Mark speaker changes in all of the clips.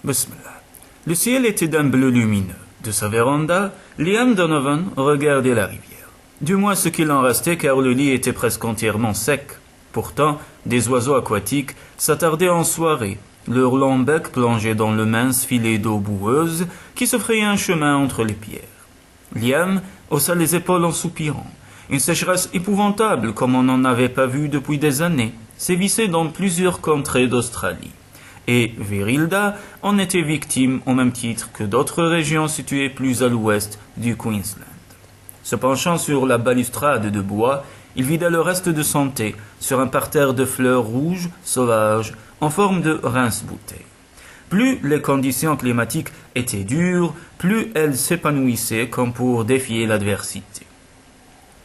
Speaker 1: Bismillah. Le ciel était d'un bleu lumineux. De sa véranda, Liam Donovan regardait la rivière. Du moins ce qu'il en restait, car le lit était presque entièrement sec. Pourtant, des oiseaux aquatiques s'attardaient en soirée, leur long bec plongé dans le mince filet d'eau boueuse qui se frayait un chemin entre les pierres. Liam haussa les épaules en soupirant. Une sécheresse épouvantable, comme on n'en avait pas vu depuis des années, sévissait dans plusieurs contrées d'Australie. Et Virilda en était victime au même titre que d'autres régions situées plus à l'ouest du Queensland. Se penchant sur la balustrade de bois, il vida le reste de son thé sur un parterre de fleurs rouges sauvages en forme de rince-bouteille. Plus les conditions climatiques étaient dures, plus elles s'épanouissaient comme pour défier l'adversité.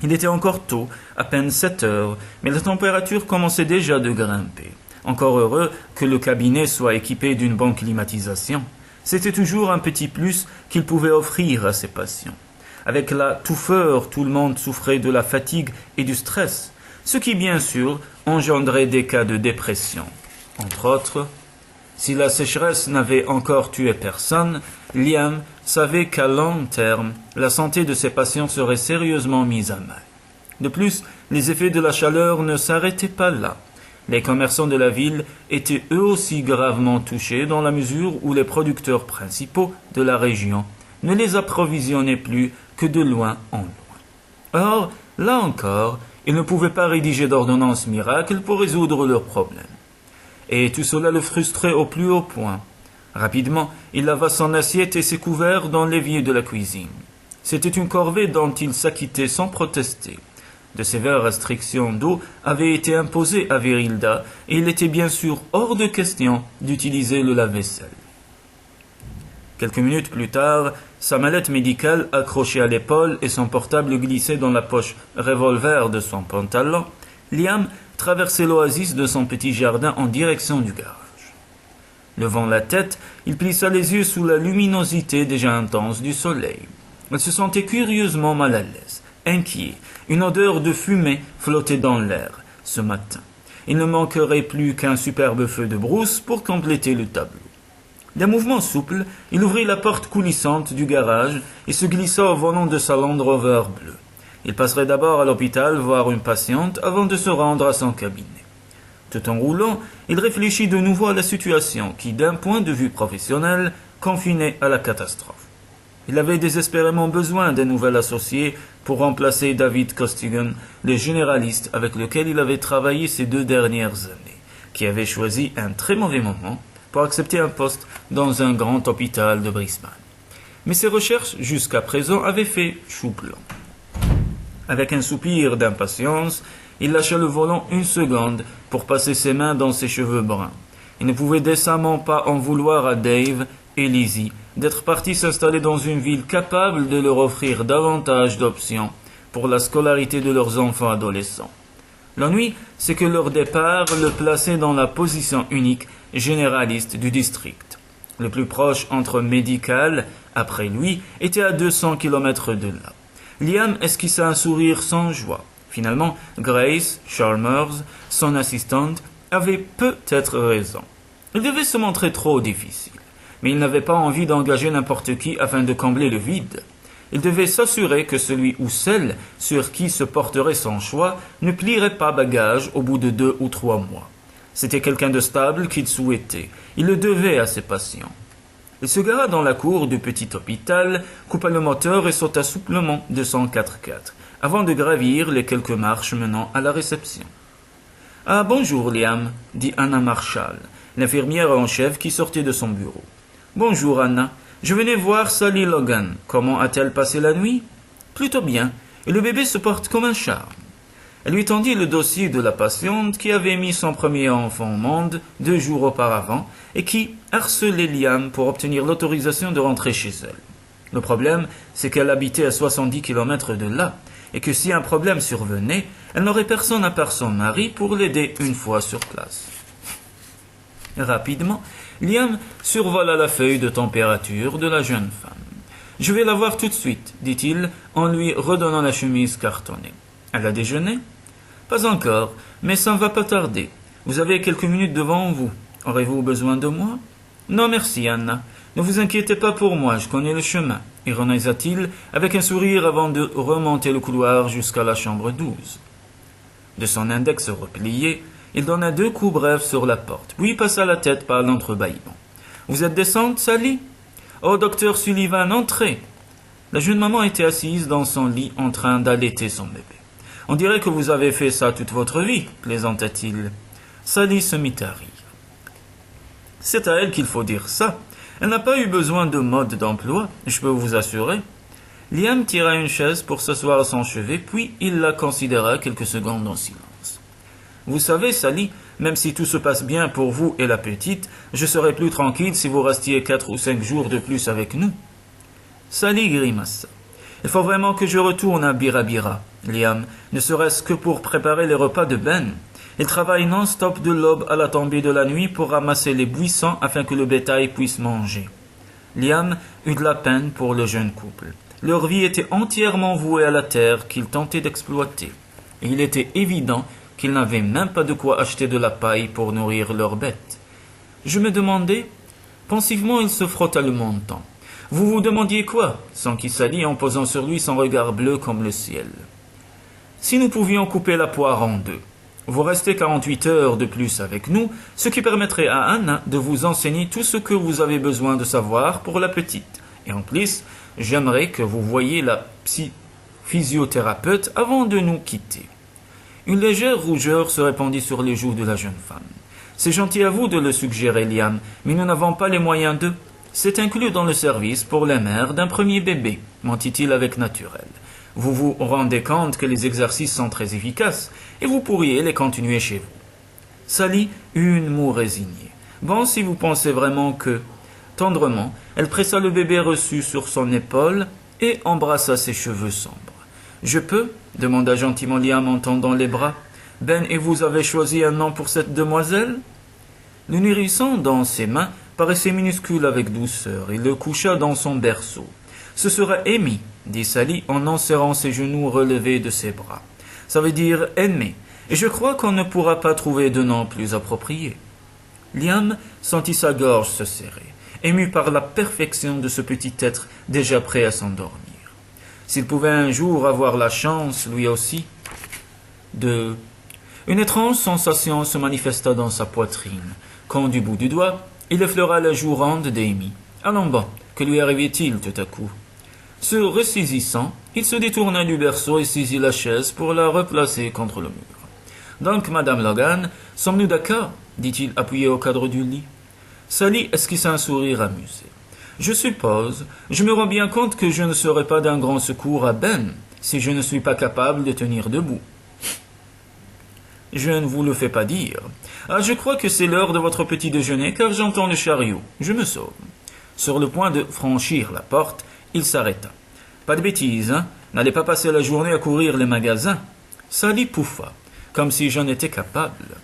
Speaker 1: Il était encore tôt, à peine 7 heures, mais la température commençait déjà de grimper. Encore heureux que le cabinet soit équipé d'une bonne climatisation. C'était toujours un petit plus qu'il pouvait offrir à ses patients. Avec la touffeur, tout le monde souffrait de la fatigue et du stress, ce qui bien sûr engendrait des cas de dépression. Entre autres, si la sécheresse n'avait encore tué personne, Liam savait qu'à long terme, la santé de ses patients serait sérieusement mise à mal. De plus, les effets de la chaleur ne s'arrêtaient pas là. Les commerçants de la ville étaient eux aussi gravement touchés dans la mesure où les producteurs principaux de la région ne les approvisionnaient plus que de loin en loin. Or, là encore, ils ne pouvaient pas rédiger d'ordonnances miracles pour résoudre leurs problèmes. Et tout cela le frustrait au plus haut point. Rapidement, il lava son assiette et ses couverts dans l'évier de la cuisine. C'était une corvée dont il s'acquittait sans protester. De sévères restrictions d'eau avaient été imposées à Virilda et il était bien sûr hors de question d'utiliser le lave-vaisselle. Quelques minutes plus tard, sa mallette médicale accrochée à l'épaule et son portable glissé dans la poche revolver de son pantalon, Liam traversait l'oasis de son petit jardin en direction du garage. Levant la tête, il plissa les yeux sous la luminosité déjà intense du soleil. Il se sentait curieusement mal à l'aise, inquiet. Une odeur de fumée flottait dans l'air ce matin. Il ne manquerait plus qu'un superbe feu de brousse pour compléter le tableau. D'un mouvement souple, il ouvrit la porte coulissante du garage et se glissa au volant de sa Land Rover bleue. Il passerait d'abord à l'hôpital voir une patiente avant de se rendre à son cabinet. Tout en roulant, il réfléchit de nouveau à la situation qui, d'un point de vue professionnel, confinait à la catastrophe. Il avait désespérément besoin d'un nouvel associé pour remplacer David Costigan, le généraliste avec lequel il avait travaillé ces 2 dernières années, qui avait choisi un très mauvais moment pour accepter un poste dans un grand hôpital de Brisbane. Mais ses recherches jusqu'à présent avaient fait chou blanc. Avec un soupir d'impatience, il lâcha le volant une seconde pour passer ses mains dans ses cheveux bruns. Il ne pouvait décemment pas en vouloir à Dave et Lizzie d'être partis s'installer dans une ville capable de leur offrir davantage d'options pour la scolarité de leurs enfants adolescents. L'ennui, c'est que leur départ le plaçait dans la position unique généraliste du district. Le plus proche entre médical, après lui, était à 200 km de là. Liam esquissa un sourire sans joie. Finalement, Grace Chalmers, son assistante, avait peut-être raison. Il devait se montrer trop difficile. Mais il n'avait pas envie d'engager n'importe qui afin de combler le vide. Il devait s'assurer que celui ou celle sur qui se porterait son choix ne plierait pas bagage au bout de 2 ou 3 mois. C'était quelqu'un de stable qu'il souhaitait. Il le devait à ses patients. Il se gara dans la cour du petit hôpital, coupa le moteur et sauta souplement de son 4x4, avant de gravir les quelques marches menant à la réception. « Ah, bonjour, Liam, » dit Anna Marshall, l'infirmière en chef qui sortait de son bureau. « Bonjour, Anna. Je venais voir Sally Logan. Comment a-t-elle passé la nuit ?»« Plutôt bien, et le bébé se porte comme un charme. » Elle lui tendit le dossier de la patiente qui avait mis son premier enfant au monde 2 jours auparavant et qui harcelait Liam pour obtenir l'autorisation de rentrer chez elle. Le problème, c'est qu'elle habitait à 70 km de là, et que si un problème survenait, elle n'aurait personne à part son mari pour l'aider une fois sur place. Rapidement, Liam survola la feuille de température de la jeune femme. « Je vais la voir tout de suite, » dit-il en lui redonnant la chemise cartonnée. « Elle a déjeuné ?»« Pas encore, mais ça ne va pas tarder. Vous avez quelques minutes devant vous. Aurez-vous besoin de moi ?» Non merci, Anna. Ne vous inquiétez pas pour moi, je connais le chemin, ironisa-t-il avec un sourire avant de remonter le couloir jusqu'à la chambre 12. De son index replié, il donna 2 coups brefs sur la porte, puis passa la tête par l'entrebâillement. « Vous êtes décente, Sally ?»« Oh, docteur Sullivan, entrez !» La jeune maman était assise dans son lit en train d'allaiter son bébé. « On dirait que vous avez fait ça toute votre vie, plaisanta-t-il. » Sally se mit à rire. « C'est à elle qu'il faut dire ça. Elle n'a pas eu besoin de mode d'emploi, je peux vous assurer. » Liam tira une chaise pour s'asseoir à son chevet, puis il la considéra quelques secondes en silence. « Vous savez, Sally, même si tout se passe bien pour vous et la petite, je serais plus tranquille si vous restiez 4 ou 5 jours de plus avec nous. » Sally grimaça. « Il faut vraiment que je retourne à Bira Bira, Liam, ne serait-ce que pour préparer les repas de Ben. Il travaille non-stop de l'aube à la tombée de la nuit pour ramasser les buissons afin que le bétail puisse manger. » Liam eut de la peine pour le jeune couple. Leur vie était entièrement vouée à la terre qu'ils tentaient d'exploiter. Et il était évident qu'ils n'avaient même pas de quoi acheter de la paille pour nourrir leurs bêtes. Je me demandais, pensivement il se frotta le menton. « Vous vous demandiez quoi ?» s'enquit Sally en posant sur lui son regard bleu comme le ciel. « Si nous pouvions couper la poire en 2. Vous restez 48 heures de plus avec nous, ce qui permettrait à Anna de vous enseigner tout ce que vous avez besoin de savoir pour la petite. Et en plus, j'aimerais que vous voyiez la physiothérapeute avant de nous quitter. » Une légère rougeur se répandit sur les joues de la jeune femme. « C'est gentil à vous de le suggérer, Liam, mais nous n'avons pas les moyens de... » « C'est inclus dans le service pour les mères d'un premier bébé, mentit-il avec naturel. Vous vous rendez compte que les exercices sont très efficaces, et vous pourriez les continuer chez vous. » Sally eut une moue résignée. « Bon, si vous pensez vraiment que... » Tendrement, elle pressa le bébé reçu sur son épaule et embrassa ses cheveux sombres. « Je peux ?» demanda gentiment Liam en tendant les bras. « Ben, et vous avez choisi un nom pour cette demoiselle ?» Le nourrisson, dans ses mains, paraissait minuscule avec douceur. Il le coucha dans son berceau. « Ce sera Amy, » dit Sally en enserrant ses genoux relevés de ses bras. « Ça veut dire aimé, et je crois qu'on ne pourra pas trouver de nom plus approprié. » Liam sentit sa gorge se serrer, ému par la perfection de ce petit être déjà prêt à s'endormir. S'il pouvait un jour avoir la chance, lui aussi, de... Une étrange sensation se manifesta dans sa poitrine, quand du bout du doigt, il effleura la joue ronde d'Amy. « Allons bon, que lui arrivait-il tout à coup ?» Se ressaisissant, il se détourna du berceau et saisit la chaise pour la replacer contre le mur. « Donc, Madame Logan, sommes-nous d'accord ?» dit-il appuyé au cadre du lit. Sally esquissa un sourire amusé. « Je suppose, je me rends bien compte que je ne serai pas d'un grand secours à Ben, si je ne suis pas capable de tenir debout. » « Je ne vous le fais pas dire. Ah, je crois que c'est l'heure de votre petit déjeuner, car j'entends le chariot. Je me sauve. » Sur le point de franchir la porte, il s'arrêta. « Pas de bêtises, hein? N'allez pas passer la journée à courir les magasins. » Sally pouffa, comme si j'en étais capable.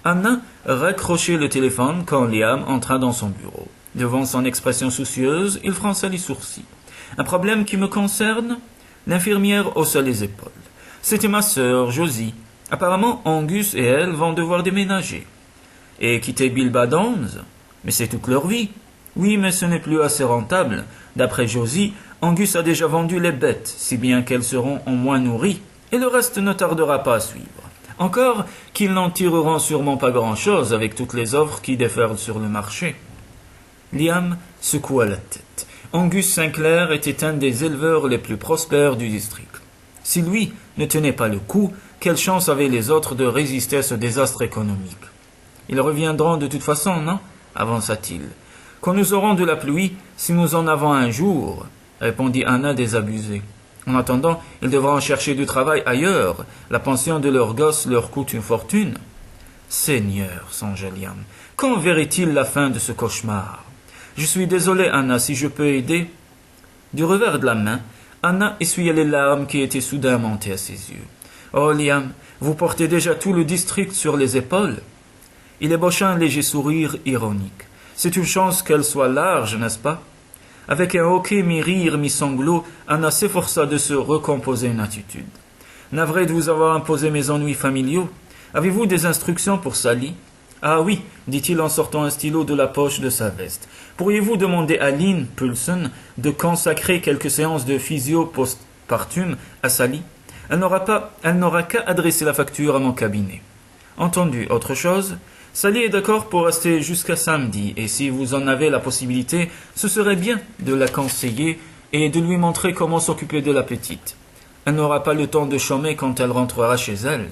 Speaker 1: Anna raccrochait le téléphone quand Liam entra dans son bureau. Devant son expression soucieuse, il fronça les sourcils. « Un problème qui me concerne ?» L'infirmière haussa les épaules. « C'était ma sœur, Josie. Apparemment, Angus et elle vont devoir déménager. » « Et quitter Bilbadons ? Mais c'est toute leur vie. » »« Oui, mais ce n'est plus assez rentable. D'après Josie, Angus a déjà vendu les bêtes, si bien qu'elles seront en moins nourries, et le reste ne tardera pas à suivre. Encore qu'ils n'en tireront sûrement pas grand-chose avec toutes les offres qui déferlent sur le marché. » Liam secoua la tête. Angus Sinclair était un des éleveurs les plus prospères du district. Si lui ne tenait pas le coup, quelle chance avaient les autres de résister à ce désastre économique? Ils reviendront de toute façon, non? Avança-t-il. Quand nous aurons de la pluie, si nous en avons un jour, répondit Anna désabusée. En attendant, ils devront chercher du travail ailleurs. La pension de leurs gosses leur coûte une fortune. Seigneur, songea Liam, quand verrait-il la fin de ce cauchemar? Je suis désolé, Anna, si je peux aider. Du revers de la main, Anna essuyait les larmes qui étaient soudain montées à ses yeux. Oh, Liam, vous portez déjà tout le district sur les épaules. Il ébaucha un léger sourire ironique. C'est une chance qu'elle soit large, n'est-ce pas? Avec un hoquet mi-rire, mi-sanglot, Anna s'efforça de se recomposer une attitude. Navré de vous avoir imposé mes ennuis familiaux. Avez-vous des instructions pour Sally? Ah oui, dit-il en sortant un stylo de la poche de sa veste. Pourriez-vous demander à Lynn Pulson de consacrer quelques séances de physio postpartum à Sally? Elle n'aura qu'à adresser la facture à mon cabinet. Entendu, autre chose? Sally est d'accord pour rester jusqu'à samedi, et si vous en avez la possibilité, ce serait bien de la conseiller et de lui montrer comment s'occuper de la petite. Elle n'aura pas le temps de chômer quand elle rentrera chez elle.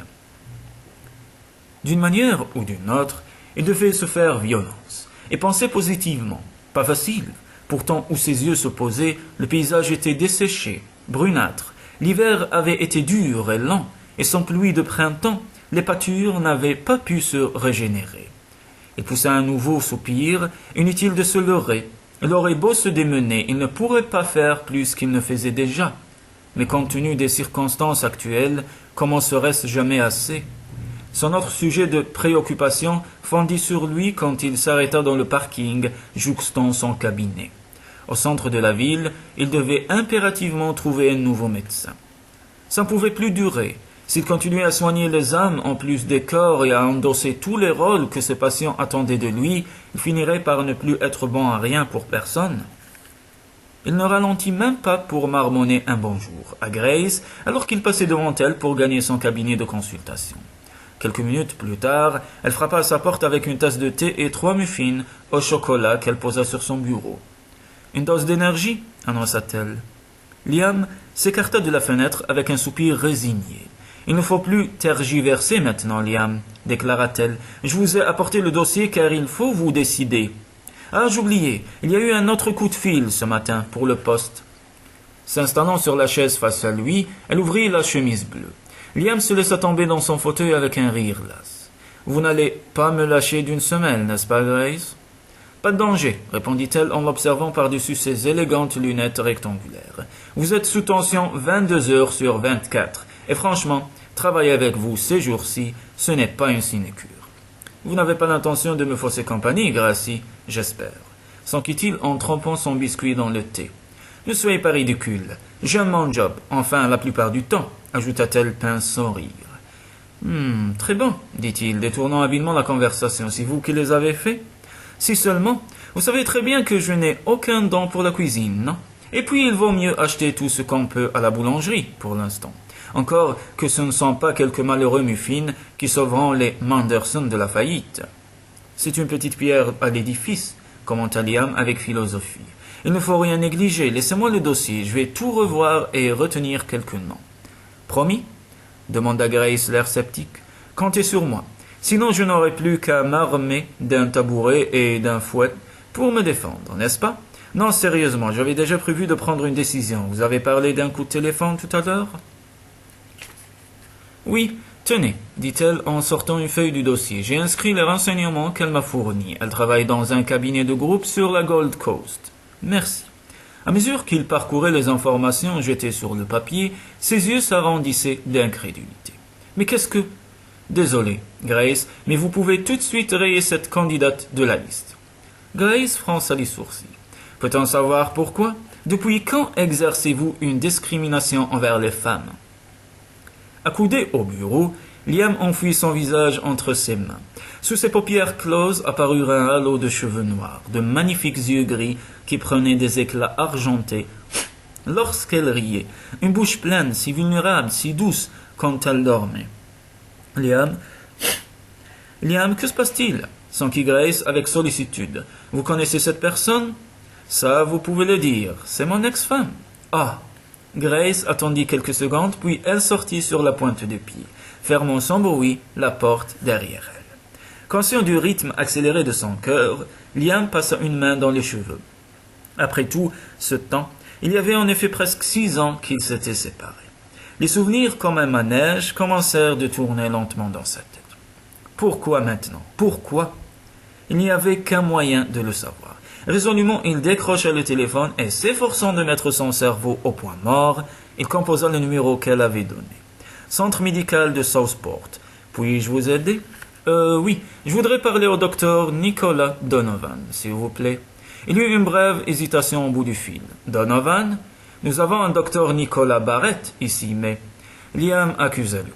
Speaker 1: D'une manière ou d'une autre, il devait se faire violence, et penser positivement. Pas facile. Pourtant, où ses yeux se posaient, le paysage était desséché, brunâtre. L'hiver avait été dur et lent, et sans pluie de printemps, les pâtures n'avaient pas pu se régénérer. Il poussa un nouveau soupir, inutile de se leurrer. Il aurait beau se démener, il ne pourrait pas faire plus qu'il ne faisait déjà. Mais compte tenu des circonstances actuelles, comment serait-ce jamais assez? Son autre sujet de préoccupation fondit sur lui quand il s'arrêta dans le parking, jouxtant son cabinet. Au centre de la ville, il devait impérativement trouver un nouveau médecin. Ça ne pouvait plus durer. S'il continuait à soigner les âmes en plus des corps et à endosser tous les rôles que ses patients attendaient de lui, il finirait par ne plus être bon à rien pour personne. Il ne ralentit même pas pour marmonner un bonjour à Grace alors qu'il passait devant elle pour gagner son cabinet de consultation. Quelques minutes plus tard, elle frappa à sa porte avec une tasse de thé et 3 muffins au chocolat qu'elle posa sur son bureau. « Une dose d'énergie » annonça-t-elle. Liam s'écarta de la fenêtre avec un soupir résigné. « Il ne faut plus tergiverser maintenant, Liam, » déclara-t-elle. « Je vous ai apporté le dossier car il faut vous décider. »« Ah, j'oubliais, il y a eu un autre coup de fil ce matin pour le poste. » S'installant sur la chaise face à lui, elle ouvrit la chemise bleue. Liam se laissa tomber dans son fauteuil avec un rire las. « Vous n'allez pas me lâcher d'une semelle, n'est-ce pas, Grace ?»« Pas de danger, répondit-elle en l'observant par-dessus ses élégantes lunettes rectangulaires. « Vous êtes sous tension 22 heures sur 24, et franchement, travailler avec vous ces jours-ci, ce n'est pas une sinécure. Vous n'avez pas l'intention de me fausser compagnie, Gracie, j'espère. » s'enquit-il en trempant son biscuit dans le thé. « Ne soyez pas ridicule. J'aime mon job, enfin la plupart du temps, ajouta-t-elle pince sans rire. Très bon, dit-il, détournant habilement la conversation. C'est vous qui les avez faits? Si seulement. Vous savez très bien que je n'ai aucun don pour la cuisine, non? Et puis il vaut mieux acheter tout ce qu'on peut à la boulangerie, pour l'instant. Encore que ce ne sont pas quelques malheureux muffins qui sauveront les Manderson de la faillite. C'est une petite pierre à l'édifice, commenta Liam avec philosophie. Il ne faut rien négliger, laissez-moi le dossier, je vais tout revoir et retenir quelques noms. Promis? Demanda Grace l'air sceptique. Comptez sur moi. Sinon je n'aurai plus qu'à m'armer d'un tabouret et d'un fouet pour me défendre, n'est-ce pas? Non, sérieusement, j'avais déjà prévu de prendre une décision. Vous avez parlé d'un coup de téléphone tout à l'heure? Oui, tenez, dit-elle en sortant une feuille du dossier. J'ai inscrit les renseignements qu'elle m'a fournis. Elle travaille dans un cabinet de groupe sur la Gold Coast. Merci. À mesure qu'il parcourait les informations jetées sur le papier, ses yeux s'arrondissaient d'incrédulité. Mais qu'est-ce que... Désolé, Grace, mais vous pouvez tout de suite rayer cette candidate de la liste. Grace fronça les sourcils. Peut-on savoir pourquoi? Depuis quand exercez-vous une discrimination envers les femmes? Accoudé au bureau, Liam enfouit son visage entre ses mains. Sous ses paupières closes apparut un halo de cheveux noirs, de magnifiques yeux gris qui prenaient des éclats argentés lorsqu'elle riait, une bouche pleine, si vulnérable, si douce quand elle dormait. Liam, que se passe-t-il? S'enquit Grace avec sollicitude. Vous connaissez cette personne? Ça, vous pouvez le dire, c'est mon ex-femme. Ah! Grace attendit quelques secondes, puis elle sortit sur la pointe des pieds, fermant sans bruit la porte derrière elle. Conscient du rythme accéléré de son cœur, Liam passa une main dans les cheveux. Après tout ce temps, il y avait en effet presque 6 ans qu'ils s'étaient séparés. Les souvenirs comme un manège commencèrent de tourner lentement dans sa tête. Pourquoi maintenant? Pourquoi? Il n'y avait qu'un moyen de le savoir. Résolument, il décrocha le téléphone et, s'efforçant de mettre son cerveau au point mort, il composa le numéro qu'elle avait donné. Centre médical de Southport. Puis-je vous aider? Oui, je voudrais parler au docteur Nicolas Donovan, s'il vous plaît. Il y eut une brève hésitation au bout du fil. Donovan? Nous avons un docteur Nicolas Barrett ici, mais... Liam accusa le coup.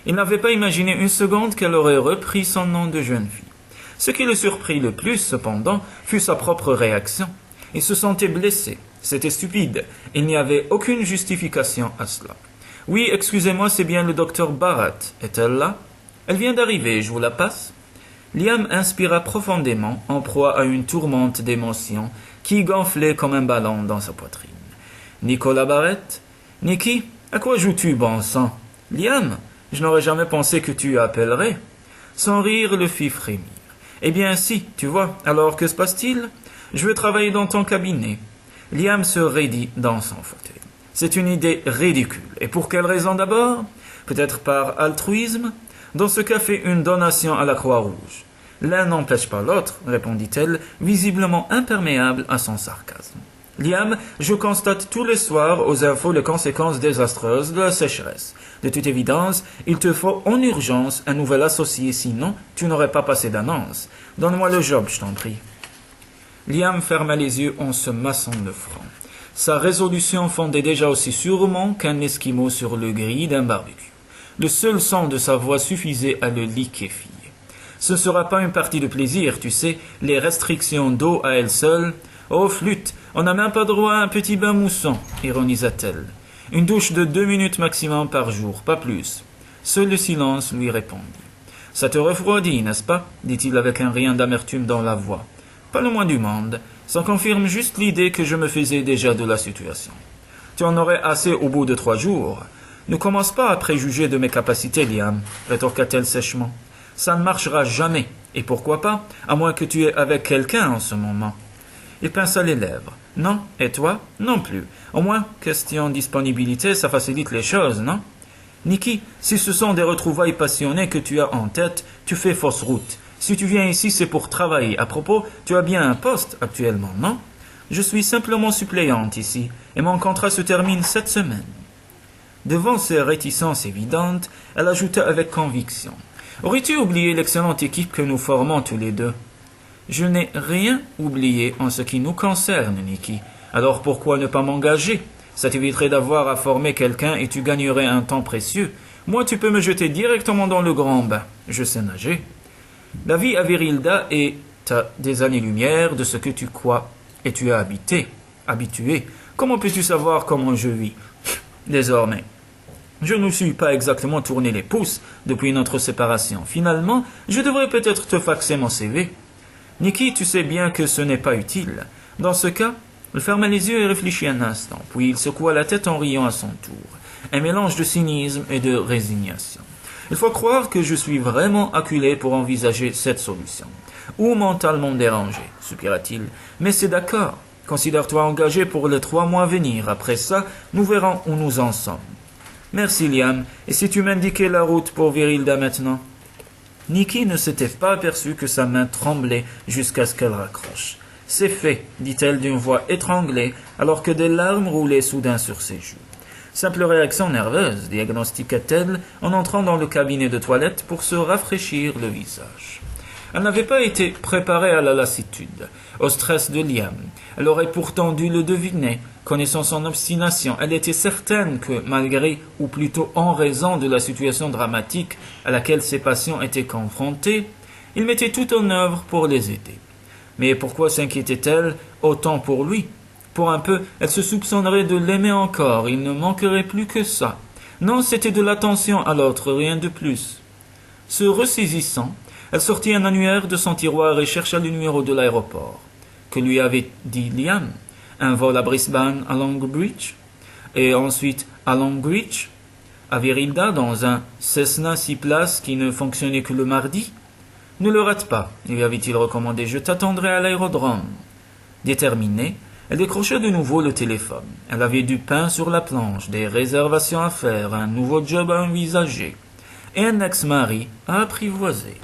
Speaker 1: Il n'avait pas imaginé une seconde qu'elle aurait repris son nom de jeune fille. Ce qui le surprit le plus, cependant, fut sa propre réaction. Il se sentait blessé. C'était stupide. Il n'y avait aucune justification à cela. « Oui, excusez-moi, c'est bien le docteur Barrett. Est-elle là ?»« Elle vient d'arriver, je vous la passe ?» Liam inspira profondément, en proie à une tourmente d'émotions qui gonflait comme un ballon dans sa poitrine. « Nicolas Barrett ? Nicky, à quoi joues-tu, bon sang ? Liam, je n'aurais jamais pensé que tu appellerais. » Son rire le fit frémir. « Eh bien si, tu vois, alors que se passe-t-il ? Je veux travailler dans ton cabinet. » Liam se raidit dans son fauteuil. « C'est une idée ridicule. Et pour quelle raison d'abord ? Peut-être par altruisme ? Dans ce cas, fais une donation à la Croix-Rouge. » L'un n'empêche pas l'autre, répondit-elle, visiblement imperméable à son sarcasme. « Liam, je constate tous les soirs aux infos les conséquences désastreuses de la sécheresse. De toute évidence, il te faut en urgence un nouvel associé, sinon tu n'aurais pas passé d'annonce. Donne-moi le job, je t'en prie. » Liam ferma les yeux en se massant le front. Sa résolution fondait déjà aussi sûrement qu'un esquimau sur le gris d'un barbecue. Le seul son de sa voix suffisait à le liquéfier. « Ce ne sera pas une partie de plaisir, tu sais, les restrictions d'eau à elles seules. Oh, flûte, on n'a même pas droit à un petit bain moussant, ironisa-t-elle. Une douche de 2 minutes maximum par jour, pas plus. Seul le silence lui répondit. Ça te refroidit, n'est-ce pas ? Dit-il avec un rien d'amertume dans la voix. Pas le moins du monde. Ça confirme juste l'idée que je me faisais déjà de la situation. Tu en aurais assez au bout de 3 jours. Ne commence pas à préjuger de mes capacités, Liam, rétorqua-t-elle sèchement. Ça ne marchera jamais. Et pourquoi pas, à moins que tu aies avec quelqu'un en ce moment. Il pinça les lèvres. Non, et toi? Non plus. Au moins, question disponibilité, ça facilite les choses, non? Nicky, si ce sont des retrouvailles passionnées que tu as en tête, tu fais fausse route. Si tu viens ici, c'est pour travailler. À propos, tu as bien un poste actuellement, non? Je suis simplement suppléante ici, et mon contrat se termine cette semaine. Devant ces réticences évidentes, elle ajouta avec conviction. Aurais-tu oublié l'excellente équipe que nous formons tous les deux? Je n'ai rien oublié en ce qui nous concerne, Nicky. Alors pourquoi ne pas m'engager? Ça t'éviterait d'avoir à former quelqu'un et tu gagnerais un temps précieux. Moi, tu peux me jeter directement dans le grand bain. Je sais nager. La vie à Virilda est à des années-lumière de ce que tu crois. Et tu es habitué. Comment peux-tu savoir comment je vis? Désormais, je ne me suis pas exactement tourné les pouces depuis notre séparation. Finalement, je devrais peut-être te faxer mon CV. Nicky, tu sais bien que ce n'est pas utile. Dans ce cas, il ferma les yeux et réfléchit un instant, puis il secoua la tête en riant à son tour. Un mélange de cynisme et de résignation. Il faut croire que je suis vraiment acculé pour envisager cette solution. Ou mentalement dérangé, soupira-t-il. Mais c'est d'accord. Considère-toi engagé pour les 3 mois à venir. Après ça, nous verrons où nous en sommes. Merci, Liam. Et si tu m'indiquais la route pour Virilda maintenant? Nicky ne s'était pas aperçue que sa main tremblait jusqu'à ce qu'elle raccroche. « C'est fait, dit-elle d'une voix étranglée, alors que des larmes roulaient soudain sur ses joues. Simple réaction nerveuse, diagnostiqua-t-elle en entrant dans le cabinet de toilette pour se rafraîchir le visage. Elle n'avait pas été préparée à la lassitude, au stress de Liam. Elle aurait pourtant dû le deviner. Connaissant son obstination, elle était certaine que, malgré, ou plutôt en raison de la situation dramatique à laquelle ses patients étaient confrontés, il mettait tout en œuvre pour les aider. Mais pourquoi s'inquiétait-elle autant pour lui? Pour un peu, elle se soupçonnerait de l'aimer encore, il ne manquerait plus que ça. Non, c'était de l'attention à l'autre, rien de plus. Se ressaisissant, elle sortit un annuaire de son tiroir et chercha le numéro de l'aéroport. Que lui avait dit Liam? Un vol à Brisbane à Longbridge? Et ensuite à Longreach? À Virilda, dans un Cessna 6 places qui ne fonctionnait que le mardi? Ne le rate pas, lui avait-il recommandé, je t'attendrai à l'aérodrome. Déterminée, elle décrocha de nouveau le téléphone. Elle avait du pain sur la planche, des réservations à faire, un nouveau job à envisager, et un ex-mari à apprivoiser.